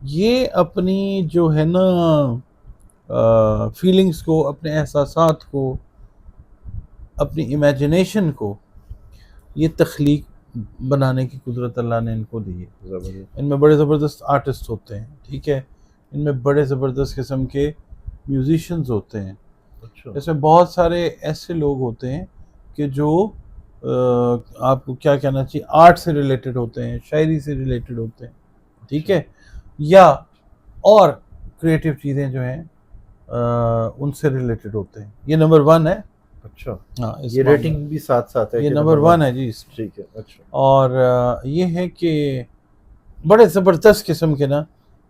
یہ اپنی جو ہے نا فیلنگز کو، اپنے احساسات کو، اپنی امیجنیشن کو، یہ تخلیق بنانے کی قدرت اللہ نے ان کو دی ہے۔ زبردست. ان میں بڑے زبردست آرٹسٹ ہوتے ہیں، ٹھیک ہے، ان میں بڑے زبردست قسم کے میوزیشنز ہوتے ہیں، اچھا. اس میں بہت سارے ایسے لوگ ہوتے ہیں کہ جو آپ کو کیا کہنا چاہیے، آرٹ سے ریلیٹڈ ہوتے ہیں، شاعری سے ریلیٹڈ ہوتے ہیں، ٹھیک ہے، یا اور کریٹیو چیزیں جو ہیں ان سے ریلیٹڈ ہوتے ہیں۔ یہ نمبر 1 ہے۔ اچھا. ہاں، اس یہ معاملے ریٹنگ بھی ساتھ ساتھ ہے یہ کہ نمبر نمبر 1 ہے جی اس میں۔ ٹھیک ہے. اچھا. اور یہ ہے کہ بڑے زبردست قسم کے نا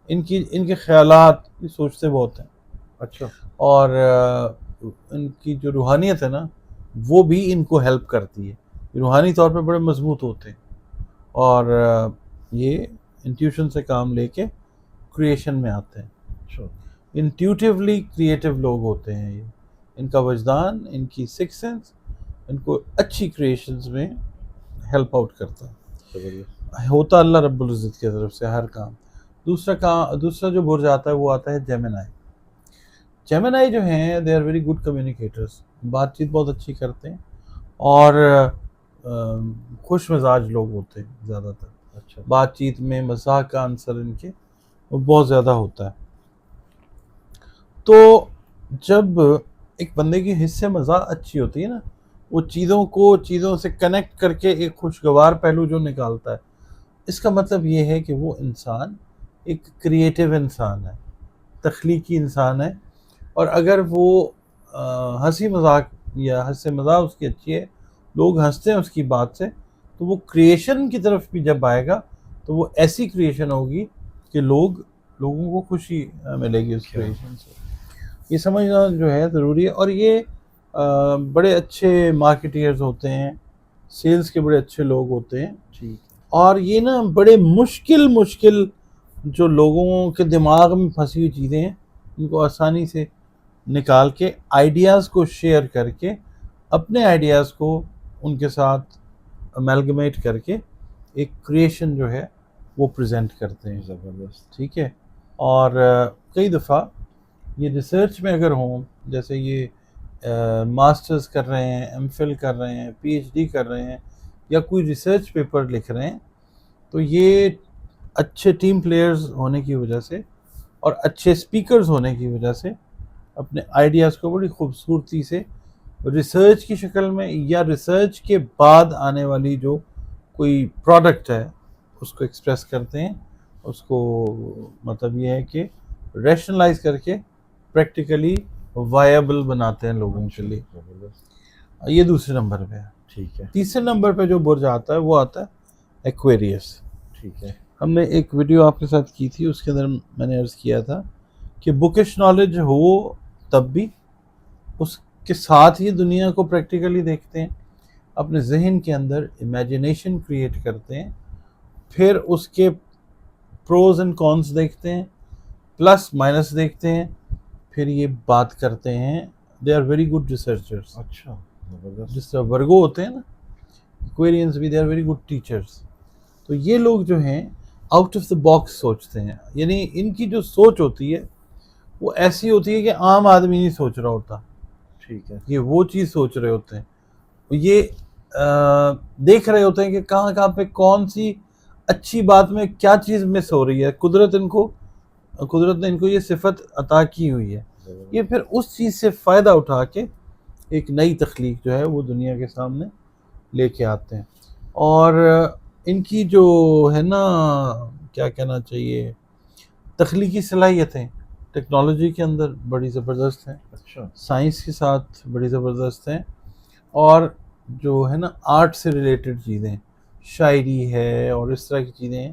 ان کے خیالات، یہ سوچتے بہت ہیں، اچھا. اور ان کی جو روحانیت ہے نا وہ بھی ان کو ہیلپ کرتی ہے، روحانی طور پہ بڑے مضبوط ہوتے ہیں، اور یہ انٹیوشن سے کام لے کے کریشن میں آتے ہیں، اچھا. انٹیوٹیولی کریٹیو لوگ ہوتے ہیں یہ، ان کا وجدان، ان کی سکس سینس ان کو اچھی کریشنز میں ہیلپ آؤٹ کرتا ہے، زبردست. ہوتا اللہ رب العزت کی طرف سے ہر کام۔ دوسرا جو برج آتا ہے وہ آتا ہے جیمنائی۔ جیمنائی جو ہیں they are very good communicators, بات چیت بہت اچھی کرتے ہیں، اور خوش مزاج لوگ ہوتے ہیں زیادہ تر، اچھا. بات چیت میں مزاح کا عنصر ان کے وہ بہت زیادہ ہوتا ہے۔ تو جب ایک بندے کی حص سے مزاح اچھی ہوتی ہے نا، وہ چیزوں سے کنیکٹ کر کے ایک خوشگوار پہلو جو نکالتا ہے، اس کا مطلب یہ ہے کہ وہ انسان ایک کریٹیو انسان ہے، تخلیقی انسان ہے، اور اگر وہ ہنسی مذاق یا حس مزاح اس کی اچھی ہے، لوگ ہنستے ہیں اس کی بات سے، تو وہ کریشن کی طرف بھی جب آئے گا تو وہ ایسی کریشن ہوگی کہ لوگوں کو خوشی ملے گی اس کریشن سے۔ یہ سمجھنا جو ہے ضروری ہے، اور یہ بڑے اچھے مارکیٹئرز ہوتے ہیں، سیلز کے بڑے اچھے لوگ ہوتے ہیں، ٹھیک. اور یہ نا بڑے مشکل جو لوگوں کے دماغ میں پھنسی ہوئی چیزیں ہیں ان کو آسانی سے نکال کے آئیڈیاز کو شیئر کر کے، اپنے آئیڈیاز کو ان کے ساتھ امیلگمیٹ کر کے ایک کریشن جو ہے وہ پریزنٹ کرتے ہیں۔ زبردست. ٹھیک ہے، اور کئی دفعہ یہ ریسرچ میں اگر ہوں، جیسے یہ ماسٹرز کر رہے ہیں، ایم فل کر رہے ہیں، پی ایچ ڈی کر رہے ہیں، یا کوئی ریسرچ پیپر لکھ رہے ہیں، تو یہ اچھے ٹیم پلیئرز ہونے کی وجہ سے اور اچھے اسپیکرز ہونے کی وجہ سے اپنے آئیڈیاز کو بڑی خوبصورتی سے ریسرچ کی شکل میں یا ریسرچ کے بعد آنے والی جو کوئی پروڈکٹ ہے اس کو ایکسپریس کرتے ہیں، اس کو مطلب یہ ہے کہ ریشنلائز کر کے پریکٹیکلی وائبل بناتے ہیں لوگوں کے لیے۔ زبردست. یہ دوسرے نمبر پہ ہے۔ ٹھیک ہے. تیسرے نمبر پہ جو برج آتا ہے وہ آتا ہے ایکویریس۔ ٹھیک ہے. ہم نے ایک ویڈیو آپ کے ساتھ کی تھی، اس کے اندر میں نے عرض کیا تھا کہ بکش نالج ہو تب بھی اس کے ساتھ ہی دنیا کو پریکٹیکلی دیکھتے ہیں، اپنے ذہن کے اندر امیجنیشن کریٹ کرتے ہیں، پھر اس کے پروز اینڈ کونس دیکھتے ہیں، پلس مائنس دیکھتے ہیں، پھر یہ بات کرتے ہیں۔ They are very good researchers. اچھا. زبردست. جس طرح ورگو ہوتے ہیں نا، ایکویرینس بھی they are very good teachers. تو یہ لوگ جو ہیں آؤٹ آف دا باکس سوچتے ہیں، یعنی ان کی جو سوچ ہوتی ہے وہ ایسی ہوتی ہے کہ عام آدمی نہیں سوچ رہا ہوتا، ٹھیک ہے. یہ وہ چیز سوچ رہے ہوتے ہیں، یہ دیکھ رہے ہوتے ہیں کہ کہاں پہ کون سی اچھی بات میں کیا چیز مس ہو رہی ہے۔ قدرت نے ان کو یہ صفت عطا کی ہوئی ہے، یہ پھر اس چیز سے فائدہ اٹھا کے ایک نئی تخلیق جو ہے وہ دنیا کے سامنے لے کے آتے ہیں۔ اور ان کی جو ہے نا کیا کہنا چاہیے، تخلیقی صلاحیتیں ٹیکنالوجی کے اندر بڑی زبردست ہیں، اچھا. سائنس کے ساتھ بڑی زبردست ہیں، اور جو ہے نا آرٹ سے ریلیٹڈ چیزیں، شاعری ہے اور اس طرح کی چیزیں ہیں،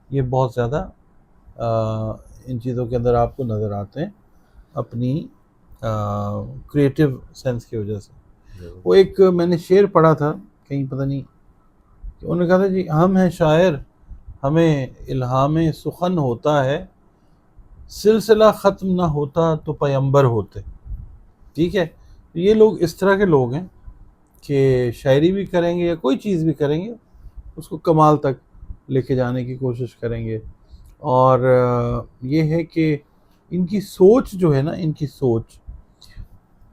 یہ بہت زیادہ ان چیزوں کے اندر آپ کو نظر آتے ہیں اپنی کریٹیو سینس کی وجہ سے۔ وہ ایک میں نے شعر پڑھا تھا کہیں، پتہ نہیں کہ انہوں نے کہا تھا جی ہم ہیں شاعر، ہمیں الہام سخن ہوتا ہے، سلسلہ ختم نہ ہوتا تو پیمبر ہوتے۔ ٹھیک ہے، یہ لوگ اس طرح کے لوگ ہیں کہ شاعری بھی کریں گے یا کوئی چیز بھی کریں گے اس کو کمال تک لے کے جانے کی کوشش کریں گے، اور یہ ہے کہ ان کی سوچ جو ہے نا، ان کی سوچ،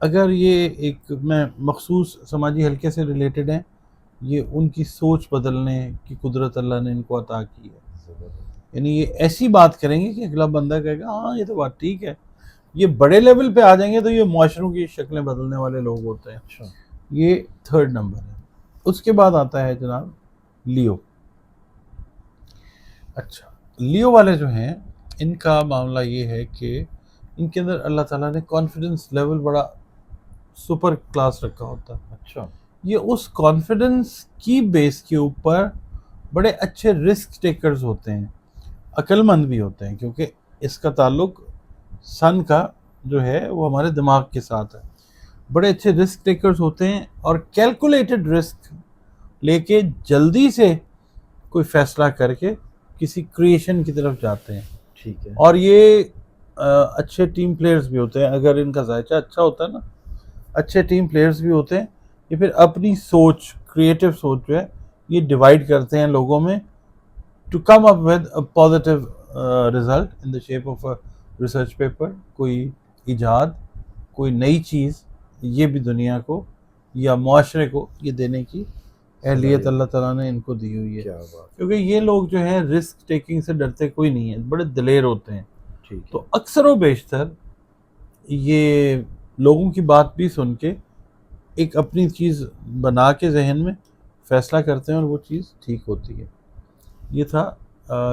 اگر یہ ایک میں مخصوص سماجی حلقے سے ریلیٹڈ ہیں، یہ ان کی سوچ بدلنے کی قدرت اللہ نے ان کو عطا کی ہے. یعنی یہ ایسی بات کریں گے کہ اگلا بندہ کہے گا ہاں یہ تو بات ٹھیک ہے. یہ بڑے لیول پہ آ جائیں گے تو یہ معاشروں کی شکلیں بدلنے والے لوگ ہوتے ہیں. اچھا. یہ تھرڈ نمبر ہے. اس کے بعد آتا ہے جناب لیو. اچھا، لیو والے جو ہیں ان کا معاملہ یہ ہے کہ ان کے اندر اللہ تعالیٰ نے کانفیڈنس لیول بڑا سپر کلاس رکھا ہوتا ہے. اچھا. یہ اس کانفیڈنس کی بیس کے اوپر بڑے اچھے رسک ٹیکرز ہوتے ہیں، عقل مند بھی ہوتے ہیں، کیونکہ اس کا تعلق سن کا جو ہے وہ ہمارے دماغ کے ساتھ ہے. بڑے اچھے رسک ٹیکرز ہوتے ہیں اور کیلکولیٹڈ رسک لے کے جلدی سے کوئی فیصلہ کر کے کسی کریشن کی طرف جاتے ہیں. ٹھیک ہے. اور یہ اچھے ٹیم پلیئرز بھی ہوتے ہیں. اگر ان کا ذائقہ اچھا ہوتا ہے نا، اچھے ٹیم پلیئرز بھی ہوتے ہیں. یہ پھر اپنی سوچ، کریٹو سوچ جو ہے یہ ڈیوائڈ کرتے ہیں لوگوں میں to come up with a positive result in the shape of a research paper. کوئی ایجاد، کوئی نئی چیز، یہ بھی دنیا کو یا معاشرے کو یہ دینے کی اہلیت اللہ تعالیٰ نے ان کو دی ہوئی ہے. کیا بات. کیونکہ یہ لوگ جو ہیں رسک ٹیکنگ سے ڈرتے کوئی نہیں ہیں، بڑے دلیر ہوتے ہیں. ٹھیک ہے. تو اکثر و بیشتر یہ لوگوں کی بات بھی سن کے ایک اپنی چیز بنا کے ذہن میں فیصلہ کرتے ہیں اور وہ چیز ٹھیک ہوتی ہے. یہ تھا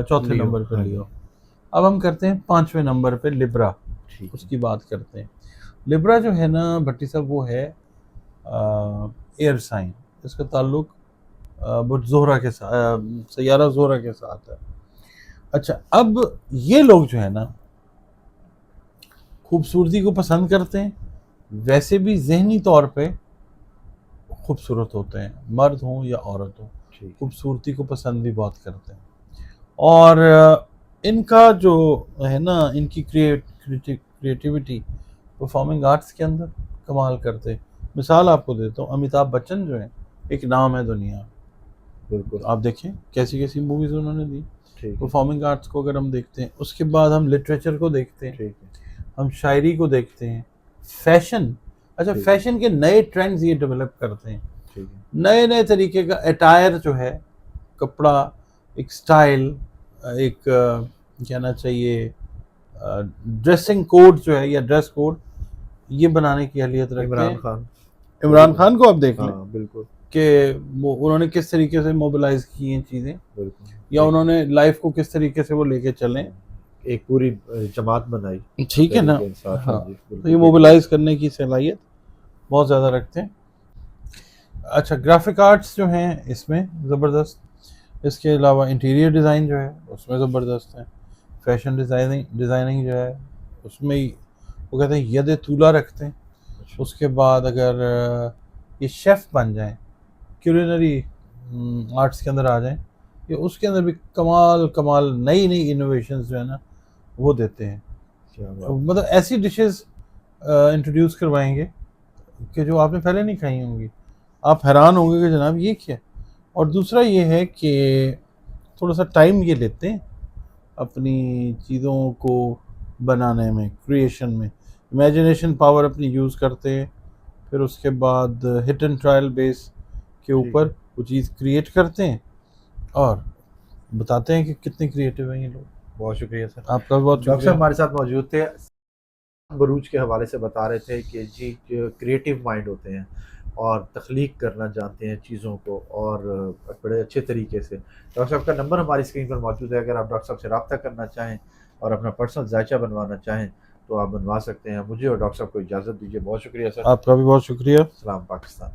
چوتھے لیو. نمبر پہ ہاں. لیو. اب ہم کرتے ہیں پانچویں نمبر پہ لبرا. ٹھیک اس ہے. کی بات کرتے ہیں. لبرا جو ہے نا بھٹی صاحب، وہ ہے ایئر سائن. اس کا تعلق زہرہ کے ساتھ، سیارہ زہرہ کے ساتھ ہے. اچھا، اب یہ لوگ جو ہے نا خوبصورتی کو پسند کرتے ہیں، ویسے بھی ذہنی طور پہ خوبصورت ہوتے ہیں، مرد ہوں یا عورت ہوں، ٹھیک. خوبصورتی کو پسند بھی بہت کرتے ہیں. اور ان کا جو ہے نا، ان کی کریٹیوٹی پرفارمنگ آرٹس کے اندر کمال کرتے. مثال آپ کو دیتا ہوں، امیتابھ بچن جو ہیں، ایک نام ہے دنیا. بالکل. آپ دیکھیں کیسی کیسی موویز انہوں نے دی. ٹھیک ہے. پرفارمنگ آرٹس کو اگر ہم دیکھتے ہیں، اس کے بعد ہم لٹریچر کو دیکھتے ہیں، ٹھیک ہے. ہم شاعری کو دیکھتے ہیں، فیشن. اچھا، ٹھیک. فیشن کے نئے ٹرینڈز یہ ڈیولپ کرتے ہیں. ٹھیک ہے. نئے نئے طریقے کا اٹائر جو ہے، کپڑا، ایک سٹائل، ایک کہنا چاہیے ڈریسنگ کوڈ جو ہے یا ڈریس کوڈ، یہ بنانے کی اہلیت رکھتے عمران ہیں. خان. عمران خان کو آپ دیکھ لیں ہاں بالکل. کہ انہوں نے کس طریقے سے موبلائز کی ہیں چیزیں، بالکل. یا انہوں نے لائف کو کس طریقے سے وہ لے کے چلیں. ایک پوری جماعت بنائی. ٹھیک ہے نا. تحریک انصاف. ہاں، جی، تو بالکل. یہ موبلائز کرنے کی صلاحیت بہت زیادہ رکھتے ہیں. اچھا، گرافک آرٹس جو ہیں اس میں زبردست. اس کے علاوہ انٹیریئر ڈیزائن جو ہے اس میں زبردست ہے. فیشن ڈیزائننگ جو ہے اس میں وہ کہتے ہیں ید طولہ رکھتے ہیں. اس کے بعد اگر یہ شیف بن جائیں، کیولینری آرٹس کے اندر آ جائیں، یہ اس کے اندر بھی کمال نئی انوویشنز جو ہے نا وہ دیتے ہیں. مطلب ایسی ڈشز انٹروڈیوس کروائیں گے کہ جو آپ نے پہلے نہیں کھائی ہوں گی. آپ حیران ہوں گے کہ جناب یہ کیا. اور دوسرا یہ ہے کہ تھوڑا سا ٹائم یہ لیتے ہیں اپنی چیزوں کو بنانے میں، کریشن میں. امیجنیشن پاور اپنی یوز کرتے ہیں، پھر اس کے بعد ہٹ اینڈ ٹرائل بیس کے اوپر وہ چیز کریٹ کرتے ہیں اور بتاتے ہیں کہ کتنے کریٹو ہیں یہ لوگ. بہت شکریہ سر. آپ کا بہت ڈاکٹر شکریہ. صاحب ہمارے ساتھ موجود تھے، بروج کے حوالے سے بتا رہے تھے کہ جی کریٹیو مائنڈ ہوتے ہیں اور تخلیق کرنا جانتے ہیں چیزوں کو، اور بڑے اچھے طریقے سے. ڈاکٹر صاحب کا نمبر ہماری اسکرین پر موجود ہے. اگر آپ ڈاکٹر صاحب سے رابطہ کرنا چاہیں اور اپنا پرسنل ذائچہ بنوانا چاہیں تو آپ بنوا سکتے ہیں. مجھے اور ڈاکٹر صاحب کو اجازت دیجیے. بہت شکریہ سر. آپ کا بھی بہت شکریہ. سلام پاکستان.